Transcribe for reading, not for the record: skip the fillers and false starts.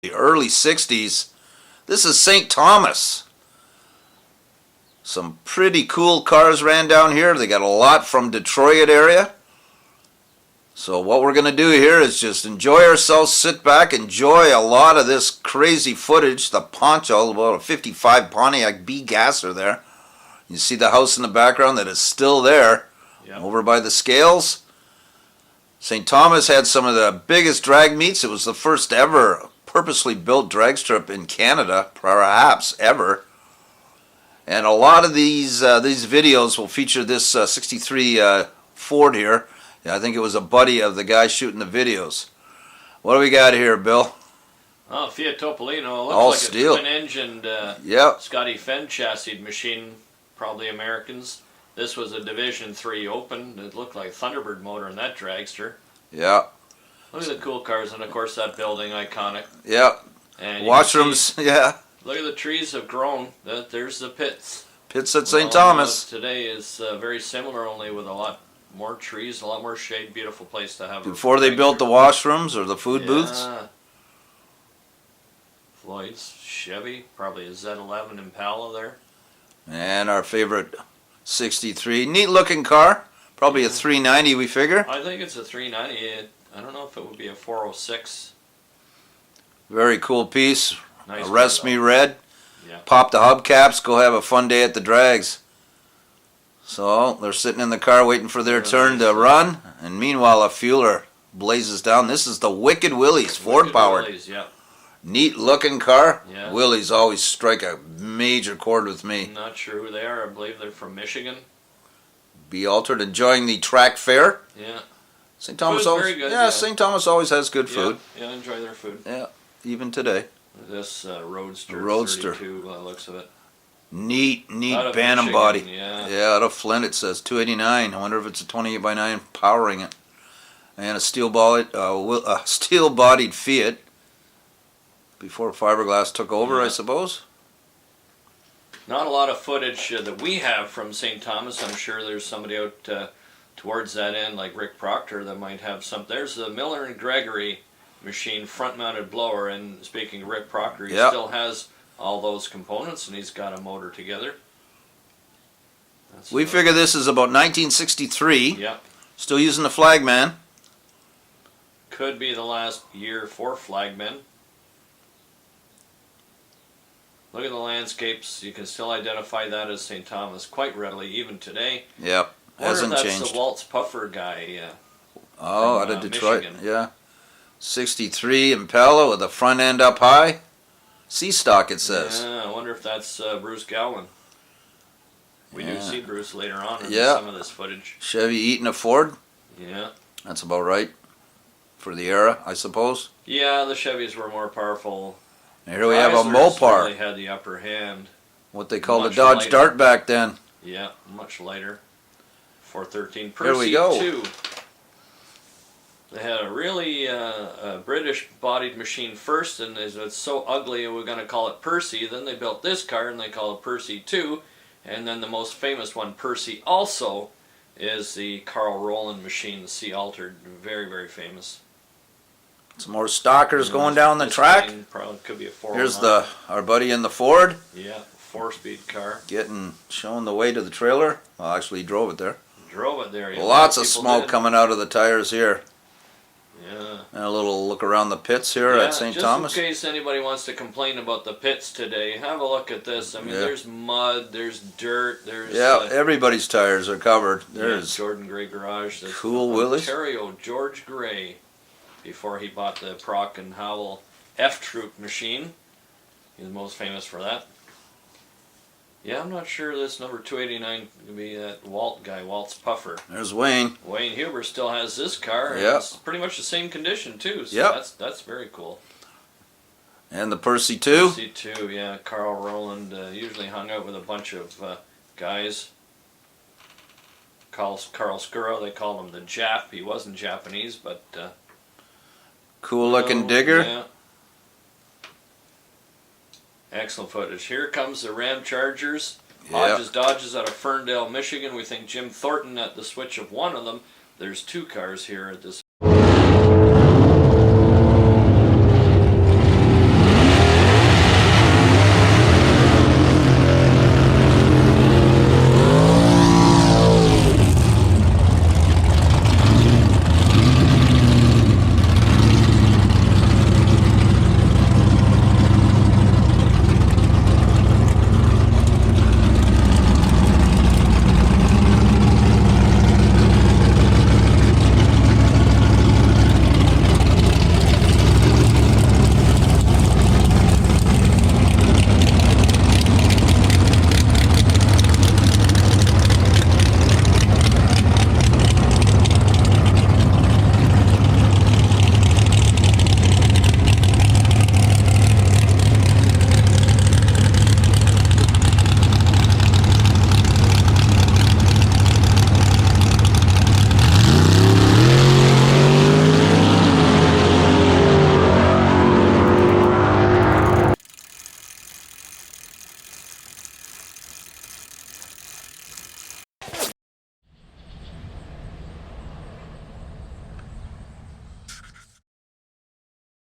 the early 60s. This is St. Thomas. Some pretty cool cars ran down here. They got a lot from Detroit area. So what we're going to do here is just enjoy ourselves, sit back, enjoy a lot of this crazy footage. The Poncho, about a 55 Pontiac B-gasser there. You see the house in the background that is still there, over by the scales. St. Thomas had some of the biggest drag meets. It was the first ever purposely built drag strip in Canada, perhaps ever. And a lot of these videos will feature this 63 Ford here. I think it was a buddy of the guy shooting the videos. What do we got here, Bill? Oh, Fiat Topolino. Looks all like steel. A twin-engined Scotty Fenn chassis machine, probably Americans. This was a Division 3 open. It looked like a Thunderbird motor in that dragster. Yeah. Look at the cool cars, and of course that building, iconic. Yeah. And washrooms, yeah. Look at the trees have grown. There's the pits. Pits at St. Thomas. Today is very similar, only with a lot more trees, a lot more shade. Beautiful place to have. Before they built the washrooms or the food booths. Floyd's Chevy, probably a Z11 Impala there. And our favorite 63. Neat looking car. Probably a 390, we figure. I think it's a 390. I don't know if it would be a 406. Very cool piece. Nice Arrest Me Red. Yeah. Pop the hubcaps. Go have a fun day at the drags. So they're sitting in the car waiting for their turn to run. And meanwhile, a fueler blazes down. This is the Wicked Willies, Ford powered. Willys, yeah. Neat looking car. Yeah. Willies always strike a major chord with me. I'm not sure who they are. I believe they're from Michigan. Be altered, enjoying the track fair. Yeah. St. Thomas Food's always, very good, yeah, St. Thomas always has good food. Yeah, enjoy their food. Yeah, even today. This Roadster, Roadster. 32 by the looks of it. Neat Out Bantam Michigan, body. Yeah. Out of Flint it says 289. I wonder if it's a 28 by 9 powering it. And a steel-bodied Fiat. Before fiberglass took over, I suppose. Not a lot of footage that we have from St. Thomas. I'm sure there's somebody out towards that end, like Rick Proctor, that might have some. There's the Miller and Gregory machine, front-mounted blower. And speaking of Rick Proctor, he still has all those components, and he's got a motor together. We figure this is about 1963. Yep. Still using the Flagman. Could be the last year for Flagmen. Look at the landscapes. You can still identify that as St. Thomas quite readily, even today. Yep, hasn't changed. That's the Waltz Puffer guy. Out of Detroit. Michigan. Yeah. 63 Impala with the front end up high. C-stock, it says. Yeah, I wonder if that's Bruce Gowan. We do see Bruce later on in some of this footage. Chevy eating a Ford. Yeah. That's about right for the era, I suppose. Yeah, the Chevys were more powerful. And here we have a Mopar. Really had the upper hand. What they called a Dodge Dart back then. Yeah, much lighter. 413 Here we go. 2. They had a really British-bodied machine first, and it's so ugly we're going to call it Percy. Then they built this car, and they call it Percy 2. And then the most famous one, Percy also, is the Carl Rowland machine, the C-altered. Very, very famous. Some more stalkers going down the track. Probably could be a 409. Here's our buddy in the Ford. Yeah, 4-speed car. Showing the way to the trailer. Well, actually, he drove it there. Drove it there. Yeah. Lots of smoke coming out of the tires here. Yeah. And a little look around the pits here at St. Thomas. Just in case anybody wants to complain about the pits today, have a look at this. I mean, there's mud, there's dirt, there's... everybody's tires are covered. There's Jordan Gray Garage. There's cool Willis. Ontario George Gray, before he bought the Proc and Howell F-Troop machine. He's most famous for that. Yeah, I'm not sure this number 289 could be that Walt guy, Walt's Puffer. There's Wayne. Wayne Huber still has this car. And it's pretty much the same condition too. So that's very cool. And the Percy 2. Percy 2, yeah. Carl Rowland usually hung out with a bunch of guys. Carl Scuro, they called him the Jap. He wasn't Japanese, but cool looking digger. Yeah. Excellent footage. Here comes the Ram Chargers. Hodges Dodges out of Ferndale, Michigan. We think Jim Thornton at the switch of one of them. There's 2 cars here at this